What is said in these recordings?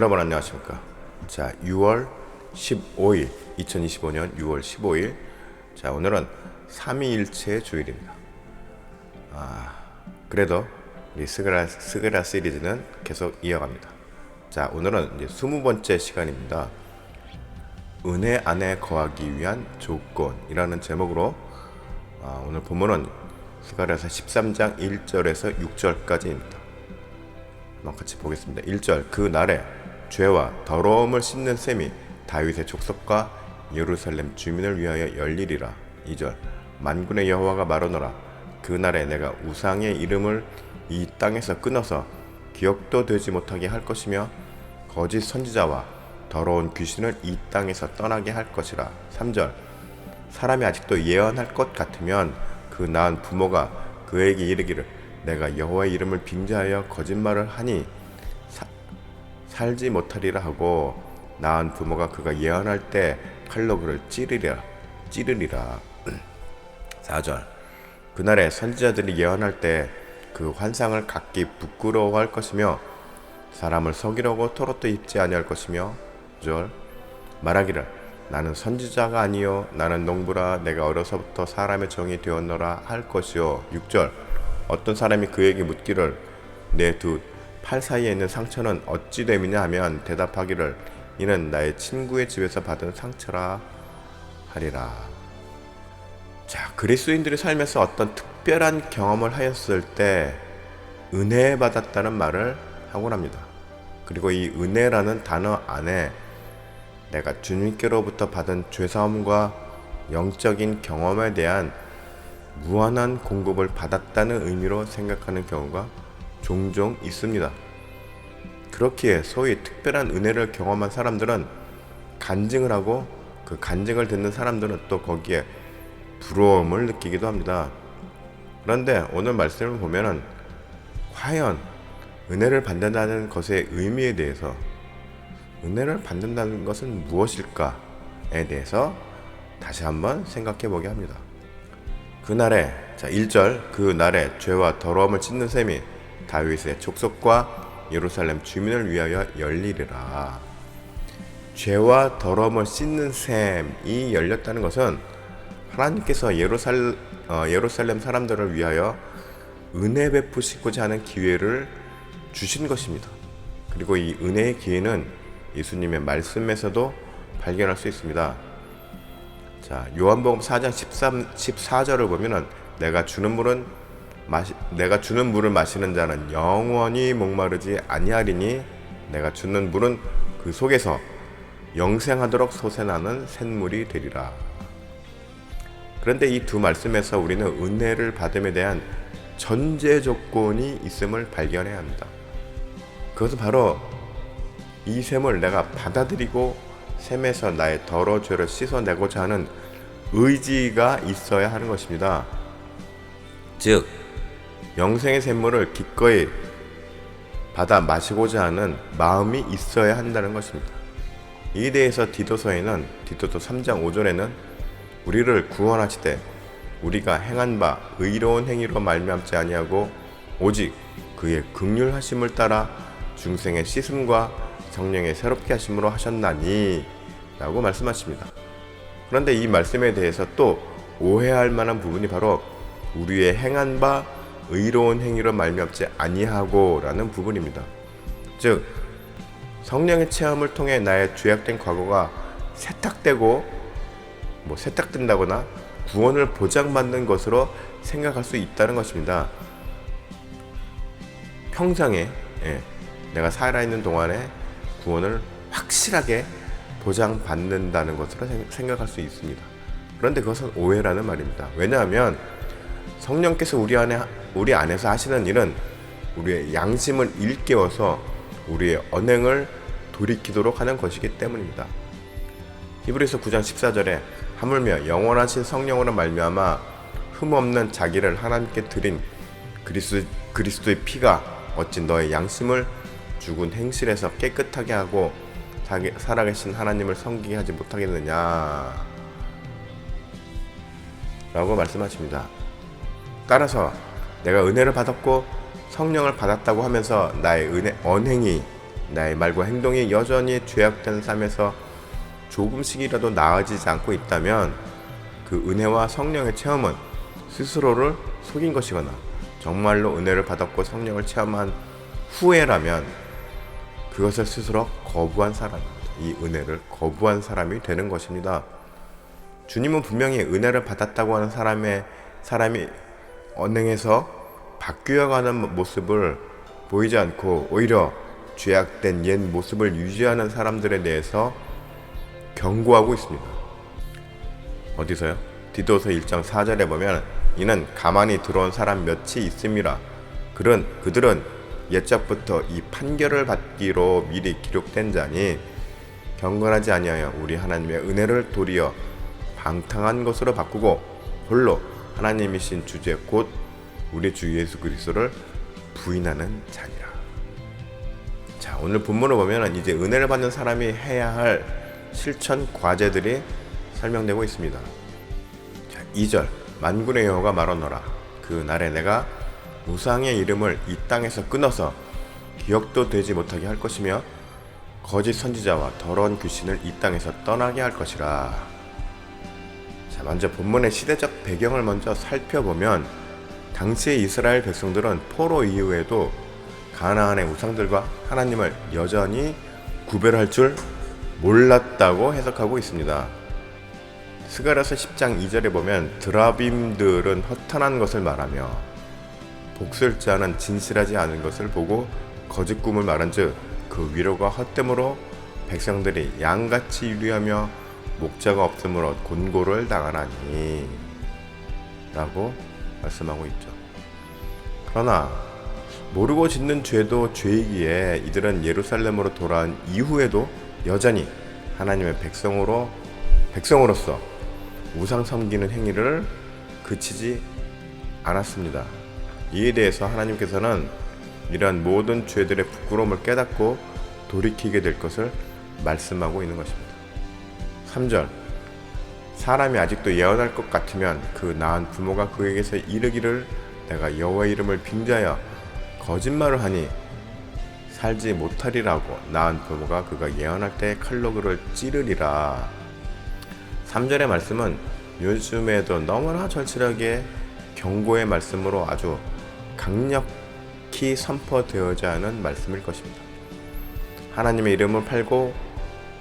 여러분 안녕하십니까. 자, 6월 15일 2025년 6월 15일. 자, 오늘은 삼위일체 주일입니다. 그래도 우리 스그라 시리즈는 계속 이어갑니다. 자, 오늘은 이제 20번째 시간입니다. 은혜 안에 거하기 위한 조건이라는 제목으로 오늘 본문은 스가랴서 13장 1절에서 6절까지입니다. 한번 같이 보겠습니다. 1절. 그 날에 죄와 더러움을 씻는 셈이 다윗의 족속과 예루살렘 주민을 위하여 열리리라. 2절. 만군의 여호와가 말하노라. 그 날에 내가 우상의 이름을 이 땅에서 끊어서 기억도 되지 못하게 할 것이며 거짓 선지자와 더러운 귀신을 이 땅에서 떠나게 할 것이라. 3절. 사람이 아직도 예언할 것 같으면 그 낳은 부모가 그에게 이르기를 내가 여호와의 이름을 빙자하여 거짓말을 하니 살지 못하리라 하고 낳은 부모가 그가 예언할 때 칼로 그를 찌르리라. 4절. 그날에 선지자들이 예언할 때 그 환상을 각기 부끄러워할 것이며 사람을 속이려고 토롯도 입지 아니할 것이며 5절. 말하기를 나는 선지자가 아니요 나는 농부라 내가 어려서부터 사람의 종이 되었노라 할 것이요. 6절. 어떤 사람이 그에게 묻기를 내 두 팔 사이에 있는 상처는 어찌 됨이냐 하면 대답하기를 이는 나의 친구의 집에서 받은 상처라 하리라. 자, 그리스도인들이 살면서 어떤 특별한 경험을 하였을 때 은혜 받았다는 말을 하곤 합니다. 그리고 이 은혜라는 단어 안에 내가 주님께로부터 받은 죄사함과 영적인 경험에 대한 무한한 공급을 받았다는 의미로 생각하는 경우가 종종 있습니다. 그렇기에 소위 특별한 은혜를 경험한 사람들은 간증을 하고 그 간증을 듣는 사람들은 또 거기에 부러움을 느끼기도 합니다. 그런데 오늘 말씀을 보면은 과연 은혜를 받는다는 것의 의미에 대해서 은혜를 받는다는 것은 무엇일까에 대해서 다시 한번 생각해 보게 합니다. 그날에, 자 1절. 그 날에 죄와 더러움을 씻는 셈이 다윗의 족속과 예루살렘 주민을 위하여 열리리라. 죄와 더러움을 씻는 셈이 열렸다는 것은 하나님께서 예루살렘 사람들을 위하여 은혜 베푸시고자 하는 기회를 주신 것입니다. 그리고 이 은혜의 기회는 예수님의 말씀에서도 발견할 수 있습니다. 자, 요한복음 4장 14절을 보면은 내가 주는 물을 마시는 자는 영원히 목마르지 아니하리니 내가 주는 물은 그 속에서 영생하도록 솟아나는 샘물이 되리라. 그런데 이 두 말씀에서 우리는 은혜를 받음에 대한 전제 조건이 있음을 발견해야 합니다. 그것은 바로 이 샘을 내가 받아들이고 샘에서 나의 더러운 죄를 씻어내고자 하는 의지가 있어야 하는 것입니다. 즉 영생의 샘물을 기꺼이 받아 마시고자 하는 마음이 있어야 한다는 것입니다. 이에 대해서 디도서에는 디도서 3장 5절에는 우리를 구원하시되 우리가 행한 바 의로운 행위로 말미암지 아니하고 오직 그의 긍휼하심을 따라 중생의 씻음과 성령의 새롭게 하심으로 하셨나니 라고 말씀하십니다. 그런데 이 말씀에 대해서 또 오해할 만한 부분이 바로 우리의 행한 바 의로운 행위로 말미암지 아니하고 라는 부분입니다. 즉 성령의 체험을 통해 나의 죄악된 과거가 세탁된다거나 구원을 보장받는 것으로 생각할 수 있다는 것입니다. 평생에 내가 살아있는 동안에 구원을 확실하게 보장받는다는 것으로 생각할 수 있습니다. 그런데 그것은 오해라는 말입니다. 왜냐하면 성령께서 우리 안에서 하시는 일은 우리의 양심을 일깨워서 우리의 언행을 돌이키도록 하는 것이기 때문입니다. 히브리서 9장 14절에 하물며 영원하신 성령으로 말미암아 흠없는 자기를 하나님께 드린 그리스도의 피가 어찌 너의 양심을 죽은 행실에서 깨끗하게 하고 살아계신 하나님을 섬기게 하지 못하겠느냐 라고 말씀하십니다. 따라서 내가 은혜를 받았고 성령을 받았다고 하면서 나의 언행이 나의 말과 행동이 여전히 죄악된 삶에서 조금씩이라도 나아지지 않고 있다면 그 은혜와 성령의 체험은 스스로를 속인 것이거나 정말로 은혜를 받았고 성령을 체험한 후회라면 그것을 스스로 거부한 사람입니다. 이 은혜를 거부한 사람이 되는 것입니다. 주님은 분명히 은혜를 받았다고 하는 사람이 언행에서 바뀌어가는 모습을 보이지 않고 오히려 죄악된 옛 모습을 유지하는 사람들에 대해서 경고하고 있습니다. 어디서요? 디도서 1장 4절에 보면 이는 가만히 들어온 사람 몇이 있음이라 그들은 옛적부터 이 판결을 받기로 미리 기록된 자니 경건하지 아니하여 우리 하나님의 은혜를 도리어 방탕한 것으로 바꾸고 홀로 하나님이신 주제 곧 우리 주 예수 그리스도를 부인하는 자니라. 자, 오늘 본문을 보면 이제 은혜를 받는 사람이 해야 할 실천 과제들이 설명되고 있습니다. 자, 2절 만군의 여호와가 말하노라 그 날에 내가 우상의 이름을 이 땅에서 끊어서 기억도 되지 못하게 할 것이며 거짓 선지자와 더러운 귀신을 이 땅에서 떠나게 할 것이라. 자, 먼저 본문의 시대적 배경을 먼저 살펴보면 당시의 이스라엘 백성들은 포로 이후에도 가나안의 우상들과 하나님을 여전히 구별할 줄 몰랐다고 해석하고 있습니다. 스가랴서 10장 2절에 보면 드라빔들은 허탄한 것을 말하며 복술자는 진실하지 않은 것을 보고 거짓 꿈을 말한즉 그 위로가 헛됨으로 백성들이 양같이 유리하며 목자가 없으므로 곤고를 당하나니 라고 말씀하고 있죠. 그러나 모르고 짓는 죄도 죄이기에 이들은 예루살렘으로 돌아온 이후에도 여전히 하나님의 백성으로서 우상 섬기는 행위를 그치지 않았습니다. 이에 대해서 하나님께서는 이러한 모든 죄들의 부끄러움을 깨닫고 돌이키게 될 것을 말씀하고 있는 것입니다. 3절 사람이 아직도 예언할 것 같으면 그 낳은 부모가 그에게서 이르기를 내가 여호와의 이름을 빙자하여 거짓말을 하니 살지 못하리라고 낳은 부모가 그가 예언할 때 칼로 그를 찌르리라. 3절의 말씀은 요즘에도 너무나 절실하게 경고의 말씀으로 아주 강력히 선포되어야 하는 말씀일 것입니다. 하나님의 이름을 팔고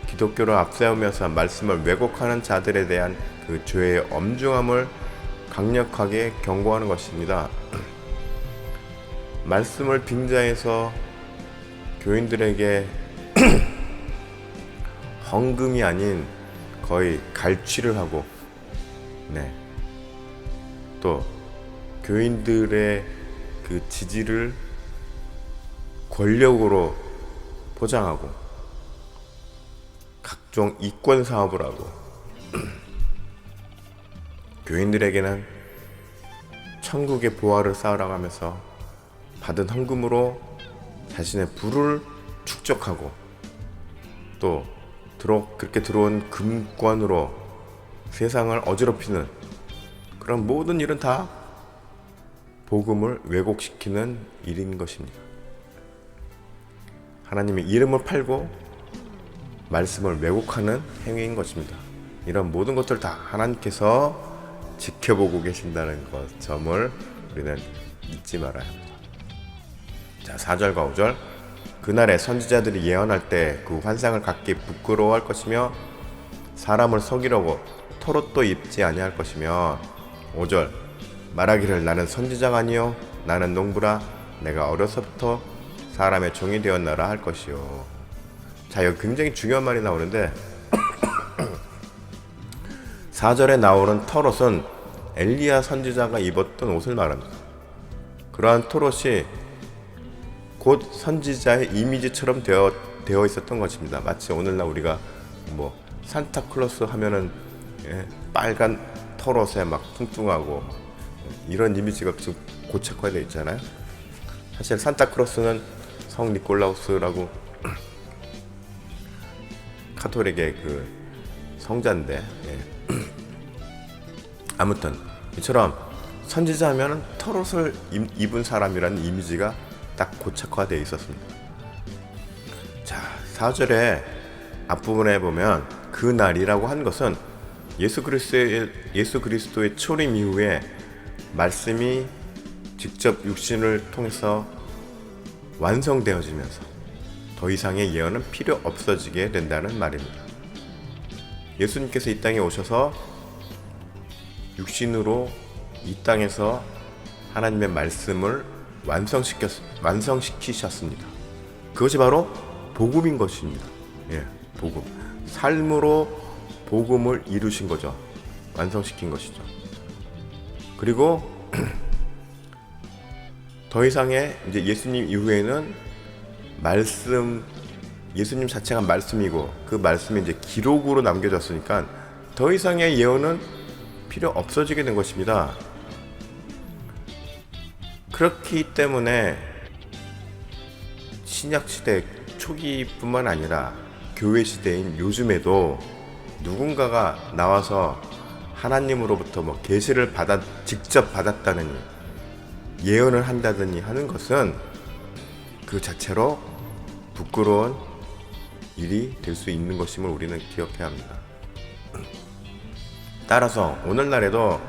기독교를 앞세우면서 말씀을 왜곡하는 자들에 대한 그 죄의 엄중함을 강력하게 경고하는 것입니다. 말씀을 빙자해서 교인들에게 헌금이 아닌 거의 갈취를 하고 또 교인들의 그 지지를 권력으로 포장하고 각종 이권 사업을 하고 교인들에게는 천국의 보화를 쌓으라고 하면서 받은 헌금으로 자신의 부를 축적하고 또 그렇게 들어온 금권으로 세상을 어지럽히는 그런 모든 일은 다 복음을 왜곡시키는 일인 것입니다. 하나님의 이름을 팔고 말씀을 왜곡하는 행위인 것입니다. 이런 모든 것들 다 하나님께서 지켜보고 계신다는 점을 우리는 잊지 말아야 합니다. 자, 4절과 5절 그날에 선지자들이 예언할 때 그 환상을 갖기 부끄러워할 것이며 사람을 속이려고 털옷도 입지 아니할 것이며 5절 말하기를 나는 선지자가 아니요 나는 농부라 내가 어려서부터 사람의 종이 되었나라 할 것이요. 자, 여기 굉장히 중요한 말이 나오는데 4절에 나오는 털옷은 엘리야 선지자가 입었던 옷을 말합니다. 그러한 털옷이 곧 선지자의 이미지처럼 되어 있었던 것입니다. 마치 오늘날 우리가 뭐 산타클로스 하면은 빨간 털옷에 막 뚱뚱하고 이런 이미지가 좀 고착화되어 있잖아요. 사실 산타클로스는 성 니콜라우스라고 카톨릭의 그 성자인데 아무튼 이처럼 선지자 하면은 털옷을 입은 사람이라는 이미지가 딱 고착화되어 있었습니다. 4절에 앞부분에 보면 그 날이라고 한 것은 예수 그리스도의 초림 이후에 말씀이 직접 육신을 통해서 완성되어지면서 더 이상의 예언은 필요 없어지게 된다는 말입니다. 예수님께서 이 땅에 오셔서 육신으로 이 땅에서 하나님의 말씀을 완성시키셨습니다. 그것이 바로 복음인 것입니다. 복음. 삶으로 복음을 이루신 거죠. 완성시킨 것이죠. 그리고 더 이상의 이제 예수님 이후에는 예수님 자체가 말씀이고 그 말씀이 이제 기록으로 남겨졌으니까 더 이상의 예언은 필요 없어지게 된 것입니다. 그렇기 때문에 신약 시대 초기뿐만 아니라 교회 시대인 요즘에도 누군가가 나와서 하나님으로부터 계시를 직접 받았다느니 예언을 한다더니 하는 것은 그 자체로 부끄러운 일이 될 수 있는 것임을 우리는 기억해야 합니다. 따라서 오늘날에도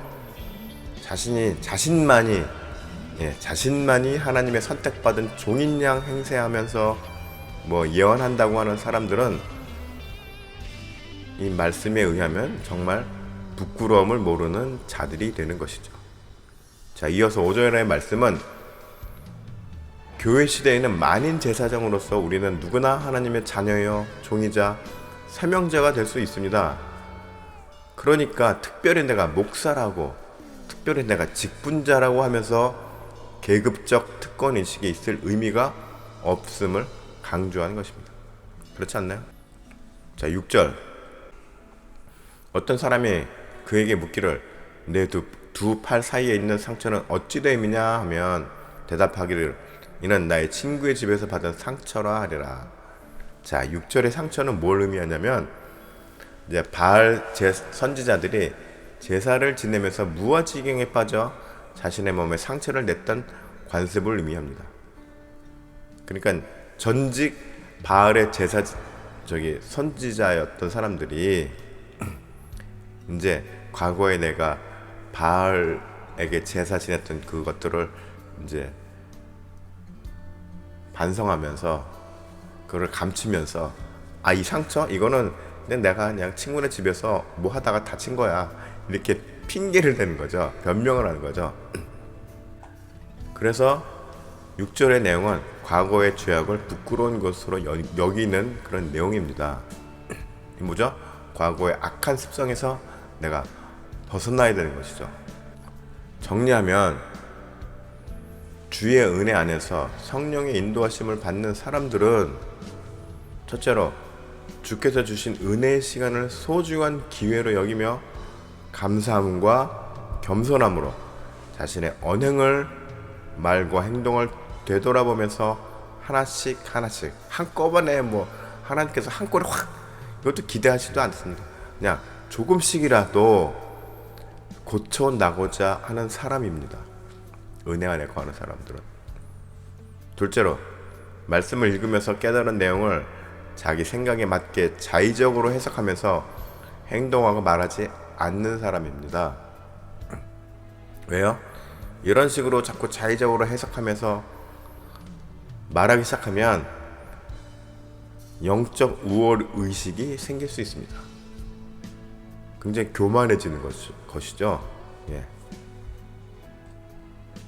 자신만이 하나님의 선택받은 종인 양 행세하면서 예언한다고 하는 사람들은 이 말씀에 의하면 정말 부끄러움을 모르는 자들이 되는 것이죠. 자, 이어서 5절의 말씀은 교회 시대에는 만인 제사장으로서 우리는 누구나 하나님의 자녀여 종이자 사명자가 될 수 있습니다. 그러니까 특별히 내가 목사라고, 특별히 내가 직분자라고 하면서 계급적 특권인식이 있을 의미가 없음을 강조하는 것입니다. 그렇지 않나요? 자, 6절. 어떤 사람이 그에게 묻기를 내 두 팔 사이에 있는 상처는 어찌 됨이냐 하면 대답하기를 이는 나의 친구의 집에서 받은 상처라 하리라. 자, 6절의 상처는 뭘 의미하냐면 이제 바알 선지자들이 제사를 지내면서 무아지경에 빠져 자신의 몸에 상처를 냈던 관습을 의미합니다. 그러니까 전직 바알의 선지자였던 사람들이 이제 과거에 내가 바알에게 제사 지냈던 그것들을 이제 반성하면서 그걸 감추면서 이 상처? 이거는 내가 그냥 친구네 집에서 뭐 하다가 다친 거야. 이렇게 핑계를 대는 거죠. 변명을 하는 거죠. 그래서 6절의 내용은 과거의 죄악을 부끄러운 것으로 여기는 그런 내용입니다. 뭐죠? 과거의 악한 습성에서 내가 벗어나야 되는 것이죠. 정리하면 주의 은혜 안에서 성령의 인도하심을 받는 사람들은 첫째로 주께서 주신 은혜의 시간을 소중한 기회로 여기며 감사함과 겸손함으로 자신의 언행을, 말과 행동을 되돌아보면서 하나씩 한꺼번에 하나님께서 한꺼번에 확 이것도 기대하지도 않습니다. 그냥 조금씩이라도 고쳐나고자 하는 사람입니다. 은혜 안에 거하는 사람들은. 둘째로 말씀을 읽으면서 깨달은 내용을 자기 생각에 맞게 자의적으로 해석하면서 행동하고 말하지 않는 사람입니다. 왜요? 이런 식으로 자꾸 자의적으로 해석하면서 말하기 시작하면 영적 우월 의식이 생길 수 있습니다. 굉장히 교만해지는 것이죠.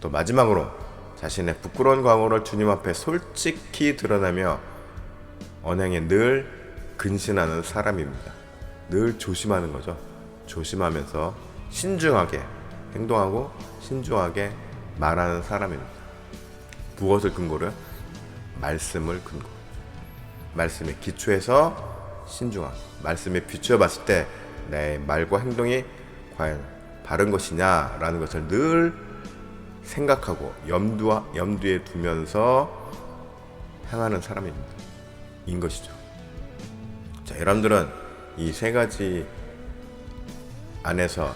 또 마지막으로 자신의 부끄러운 과거를 주님 앞에 솔직히 드러내며 언행에 늘 근신하는 사람입니다. 늘 조심하는 거죠. 조심하면서 신중하게 행동하고 신중하게 말하는 사람입니다. 무엇을 근거로? 말씀을 근거. 말씀에 기초해서 신중하게 말씀에 비추어봤을 때 내 말과 행동이 과연 바른 것이냐라는 것을 늘 생각하고 염두에 두면서 행하는 사람입니다. 인 것이죠. 자, 여러분들은 이 세 가지 안에서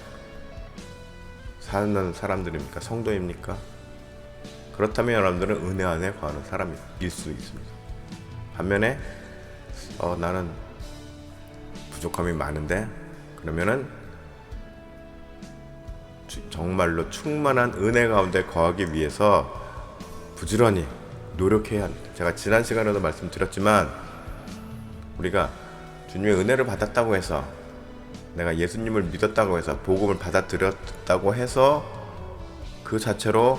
사는 사람들입니까? 성도입니까? 그렇다면 여러분들은 은혜 안에 거하는 사람일 수 있습니다. 반면에 나는 부족함이 많은데, 그러면은 정말로 충만한 은혜 가운데 거하기 위해서 부지런히 노력해야 합니다. 제가 지난 시간에도 말씀드렸지만, 우리가 주님의 은혜를 받았다고 해서, 내가 예수님을 믿었다고 해서, 복음을 받아들였다고 해서 그 자체로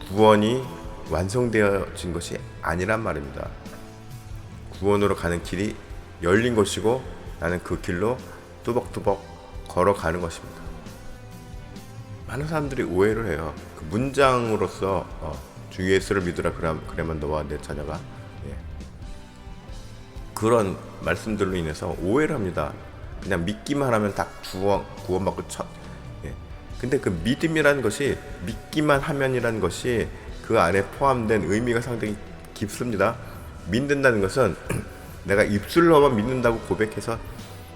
구원이 완성되어진 것이 아니란 말입니다. 구원으로 가는 길이 열린 것이고, 나는 그 길로 뚜벅뚜벅 걸어가는 것입니다. 많은 사람들이 오해를 해요. 그 문장으로서 주 예수를 믿으라 그러면 너와 내 자녀가, 그런 말씀들로 인해서 오해를 합니다. 그냥 믿기만 하면 딱 구원받고 근데 그 믿음이라는 것이, 믿기만 하면이라는 것이 그 안에 포함된 의미가 상당히 깊습니다. 믿는다는 것은 내가 입술로만 믿는다고 고백해서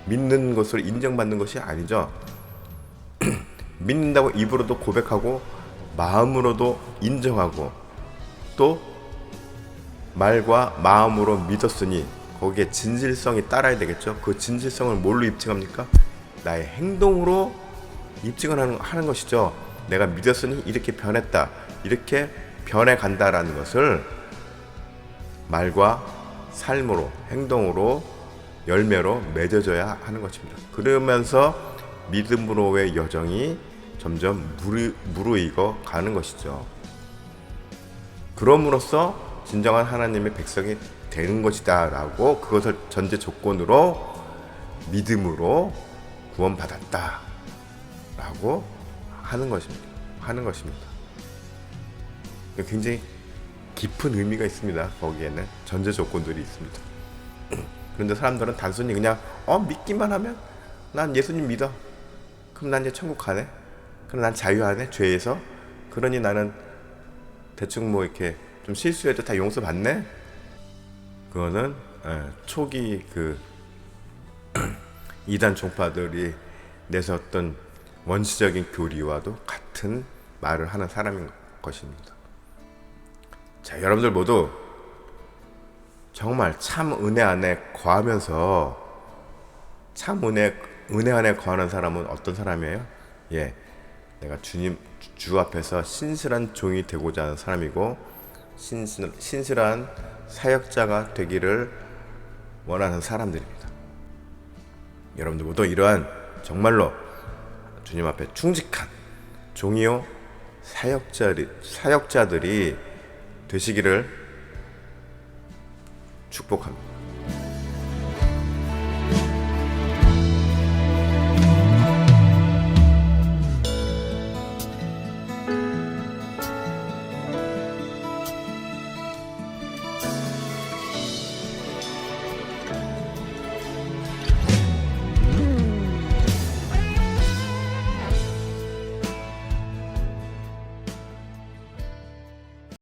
믿는 것으로 인정받는 것이 아니죠. 믿는다고 입으로도 고백하고 마음으로도 인정하고, 또 말과 마음으로 믿었으니 거기에 진실성이 따라야 되겠죠. 그 진실성을 뭘로 입증합니까? 나의 행동으로 입증을 하는 것이죠. 내가 믿었으니 이렇게 변했다, 이렇게 변해간다라는 것을 말과 삶으로, 행동으로, 열매로 맺어져야 하는 것입니다. 그러면서 믿음으로의 여정이 점점 무르익어 가는 것이죠. 그럼으로써 진정한 하나님의 백성이 되는 것이다 라고, 그것을 전제 조건으로 믿음으로 구원받았다 라고 하는 것입니다. 굉장히 깊은 의미가 있습니다. 거기에는 전제 조건들이 있습니다. 그런데 사람들은 단순히 그냥 믿기만 하면, 난 예수님 믿어, 그럼 난 이제 천국 가네, 그럼 난 자유하네 죄에서, 그러니 나는 대충 이렇게 좀 실수해도 다 용서받네. 그거는 초기 그 이단 종파들이 내세웠던 원시적인 교리와도 같은 말을 하는 사람인 것입니다. 자, 여러분들 모두 정말 참 은혜 안에 거하면서, 참 은혜 안에 거하는 사람은 어떤 사람이에요? 내가 주 앞에서 신실한 종이 되고자 하는 사람이고, 신실한 사역자가 되기를 원하는 사람들입니다. 여러분들 모두 이러한 정말로 주님 앞에 충직한 종이요 사역자들이 되시기를 축복합니다.